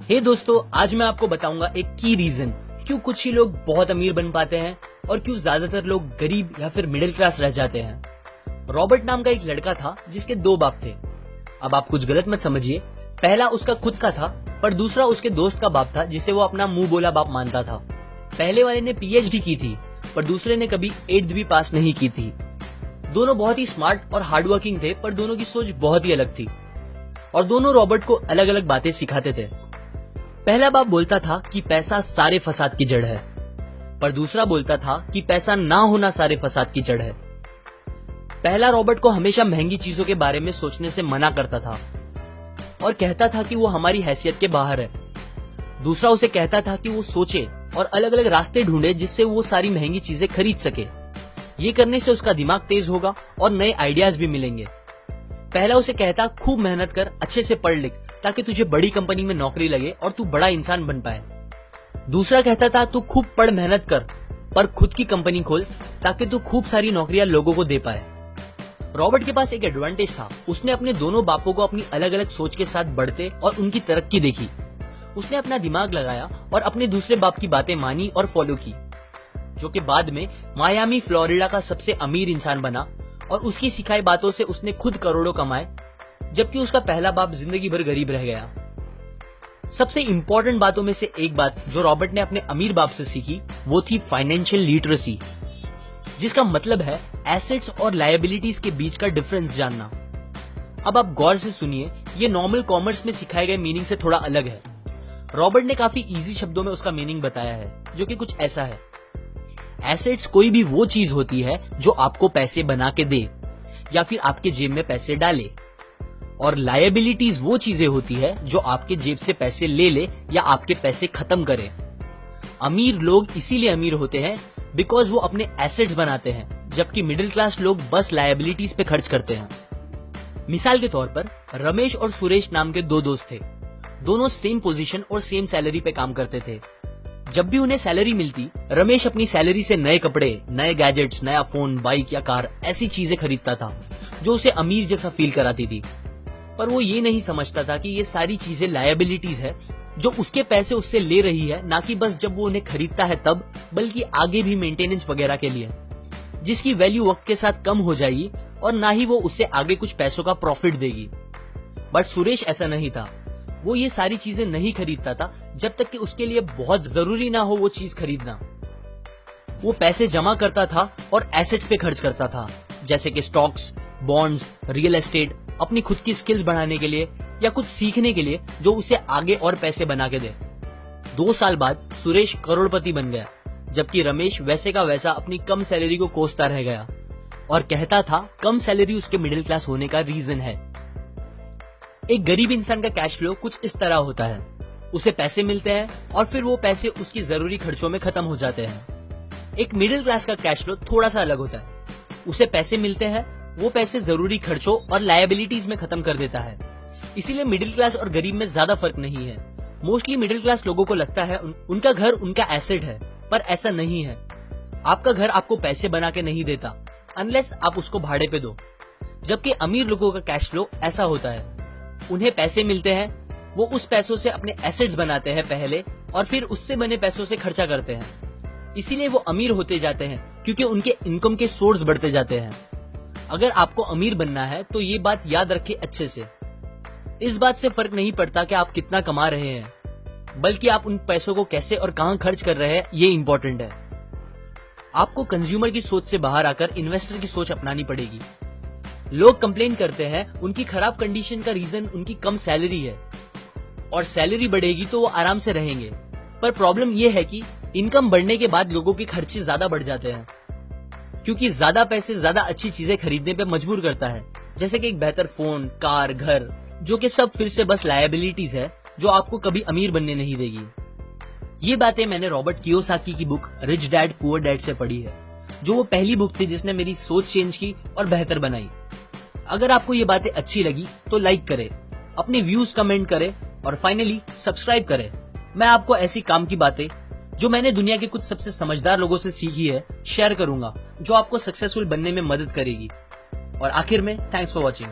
हे दोस्तों, आज मैं आपको बताऊंगा एक की रीजन क्यों कुछ ही लोग बहुत अमीर बन पाते हैं और क्यों ज्यादातर लोग गरीब या फिर मिडिल क्लास रह जाते हैं। रॉबर्ट नाम का एक लड़का था जिसके 2 बाप थे। अब आप कुछ गलत मत समझिए, पहला उसका खुद का था पर दूसरा उसके दोस्त का बाप था जिसे वो अपना मुंह बोला बाप मानता था। पहले वाले ने पीएचडी की थी पर दूसरे ने कभी 8th भी पास नहीं की थी। दोनों बहुत ही स्मार्ट और हार्डवर्किंग थे पर दोनों की सोच बहुत ही अलग थी और दोनों रॉबर्ट को अलग अलग बातें सिखाते थे। पहला बाप बोलता था कि पैसा सारे फसाद की जड़ है, पर दूसरा बोलता था कि पैसा ना होना सारे फसाद की जड़ है। पहला रॉबर्ट को हमेशा महंगी चीजों के बारे में सोचने से मना करता था और कहता था कि वो हमारी हैसियत के बाहर है। दूसरा उसे कहता था कि वो सोचे और अलग अलग रास्ते ढूंढे जिससे वो सारी महंगी चीजें खरीद सके। ये करने से उसका दिमाग तेज होगा और नए आइडियाज भी मिलेंगे। पहला उसे कहता खूब मेहनत कर, अच्छे से पढ़ लिख ताकि तुझे बड़ी कंपनी में नौकरी लगे और तू बड़ा इंसान बन पाए। दूसरा कहता था तू खूब पढ़ मेहनत कर पर खुद की कंपनी खोल ताकि तू खूब सारी नौकरियां लोगों को दे पाए। रॉबर्ट के पास एक एडवांटेज था, उसने अपने दोनों बापों को अपनी अलग अलग सोच के साथ बढ़ते और उनकी तरक्की देखी। उसने अपना दिमाग लगाया और अपने दूसरे बाप की बातें मानी और फॉलो की, जो कि बाद में मायामी फ्लोरिडा का सबसे अमीर इंसान बना और उसकी सिखाई बातों से उसने खुद करोड़ों कमाए, जबकि उसका पहला बाप जिंदगी भर गरीब रह गया। सबसे इंपॉर्टेंट बातों में से एक बात जो रॉबर्ट ने अपने अमीर बाप से सीखी वो थी फाइनेंशियल लिटरेसी, जिसका मतलब है एसेट्स और लायबिलिटीज के बीच का डिफरेंस जानना। अब आप गौर से सुनिए, ये नॉर्मल कॉमर्स में सिखाए गए मीनिंग से थोड़ा अलग है। रॉबर्ट ने काफी इजी शब्दों में उसका मीनिंग बताया है, जो कि कुछ ऐसा है। एसेट्स कोई भी वो चीज होती है जो आपको पैसे बना के दे या फिर आपके जेब में पैसे डाले, और लायबिलिटीज वो चीजें होती है जो आपके जेब से पैसे ले ले या आपके पैसे खत्म करे। अमीर लोग इसीलिए अमीर होते हैं बिकॉज वो अपने एसेट्स बनाते हैं, जबकि मिडिल क्लास लोग बस लायबिलिटीज पे खर्च करते हैं। मिसाल के तौर पर रमेश और सुरेश नाम के 2 दोस्त थे। दोनों सेम पोजीशन और सेम सैलरी पे काम करते थे। जब भी उन्हें सैलरी मिलती, रमेश अपनी सैलरी से नए कपड़े, नए गैजेट्स, नया फोन, बाइक या कार ऐसी चीजें खरीदता था जो उसे अमीर जैसा फील कराती थी। पर वो ये नहीं समझता था कि ये सारी चीजें लायबिलिटीज है जो उसके पैसे उससे ले रही है, ना कि बस जब वो उन्हें खरीदता है तब, बल्कि आगे भी मेंटेनेंस वगैरह के लिए, जिसकी वैल्यू वक्त के साथ कम हो जाएगी और ना ही वो उससे आगे कुछ पैसों का प्रॉफिट देगी। बट सुरेश ऐसा नहीं था। वो ये सारी चीजें नहीं खरीदता था जब तक कि उसके लिए बहुत जरूरी ना हो वो चीज खरीदना। वो पैसे जमा करता था और एसेट्स पे खर्च करता था, जैसे कि स्टॉक्स, बॉन्ड्स, रियल एस्टेट, अपनी खुद की स्किल्स बढ़ाने के लिए या कुछ सीखने के लिए जो उसे आगे और पैसे बना के दे। 2 साल बाद सुरेश करोड़पति बन गया, जबकि रमेश वैसे का वैसा अपनी कम सैलरी को कोसता रह गया और कहता था कम सैलरी उसके मिडिल क्लास होने का रीजन है। एक गरीब इंसान का कैश फ्लो कुछ इस तरह होता है, उसे पैसे मिलते हैं और फिर वो पैसे उसकी जरूरी खर्चों में खत्म हो जाते हैं। एक मिडिल क्लास का कैश फ्लो थोड़ा सा अलग होता है, उसे पैसे मिलते हैं, वो पैसे जरूरी खर्चों और लायबिलिटीज में खत्म कर देता है। इसीलिए मिडिल क्लास और गरीब में ज्यादा फर्क नहीं है। मोस्टली मिडिल क्लास लोगों को लगता है उनका घर उनका एसेट है, पर ऐसा नहीं है। आपका घर आपको पैसे बना के नहीं देता अनलेस आप उसको भाड़े पे दो, जबकि अमीर लोगों का कैश फ्लो ऐसा होता है। उन्हें पैसे मिलते हैं, वो उस पैसों से अपने एसेट्स बनाते हैं पहले और फिर उससे बने पैसों से खर्चा करते हैं। इसीलिए वो अमीर होते जाते हैं क्योंकि उनके इनकम के सोर्स बढ़ते जाते हैं। अगर आपको अमीर बनना है तो ये बात याद रखें अच्छे से। इस बात से फर्क नहीं पड़ता कि आप कितना कमा रहे हैं, बल्कि आप उन पैसों को कैसे और कहां खर्च कर रहे हैं, ये इंपॉर्टेंट है। आपको कंज्यूमर की सोच से बाहर आकर इन्वेस्टर की सोच अपनानी पड़ेगी। लोग कंप्लेन करते हैं उनकी खराब कंडीशन का रीजन उनकी कम सैलरी है और सैलरी बढ़ेगी तो वो आराम से रहेंगे, पर प्रॉब्लम ये है कि इनकम बढ़ने के बाद लोगों के खर्चे ज्यादा बढ़ जाते हैं, क्योंकि ज्यादा पैसे ज्यादा अच्छी चीजें खरीदने पे मजबूर करता है, जैसे कि एक बेहतर फोन, कार, घर, जो कि सब फिर से बस लायबिलिटीज है जो आपको कभी अमीर बनने नहीं देगी। ये बातें मैंने रॉबर्ट कियोसाकी की book rich dad poor dad से पढ़ी है, जो वो पहली बुक थी जिसने मेरी सोच चेंज की और बेहतर बनाई। अगर आपको ये बातें अच्छी लगी तो लाइक करें, अपने व्यूज कमेंट करें और फाइनली सब्सक्राइब करें। मैं आपको ऐसी काम की बातें जो मैंने दुनिया के कुछ सबसे समझदार लोगों से सीखी है शेयर करूंगा, जो आपको सक्सेसफुल बनने में मदद करेगी। और आखिर में थैंक्स फॉर वॉचिंग।